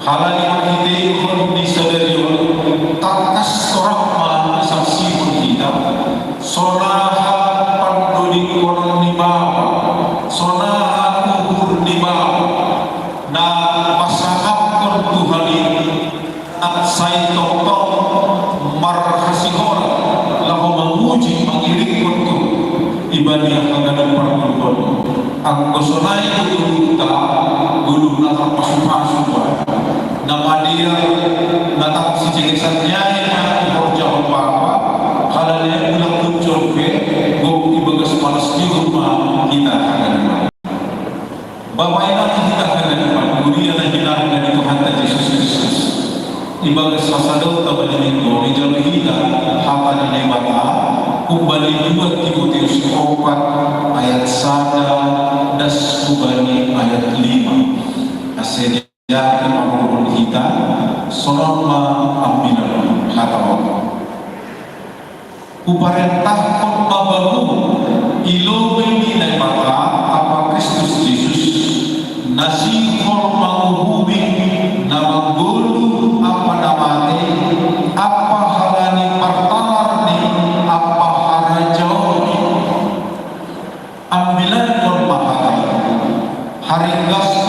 halani makite di sadari takas orang malam saksi kita sonaha pandodi koron di bawah sonaha kubur di bawah na pasahap kon Tuhan at say toktok marhasihora lahu menguji mengiring kontu ibadah mengadap perempuan ang gosonay itu kita gulung natar pasu-pasu nama dia natar si jenisnya yang horja apa kalau dia bilang muncul ke go ibagas malas di rumah kita akan bapak kita akan dunia dan hilang dari Tuhan Yesus Kristus ibagas masadau tabalinggo ijal kita hapa ni mata kembali 2 Timotius 4 ayat 1 dan kembali ayat 5 asedia pemurun kita sonoma ambilan hatawa kuparentah pembabaru ilo nilai mata apa Kristus Yesus nasi hormangubing nama gulu apa namanya apa halani partalar ni apa harajau ambilan hormahari haringgas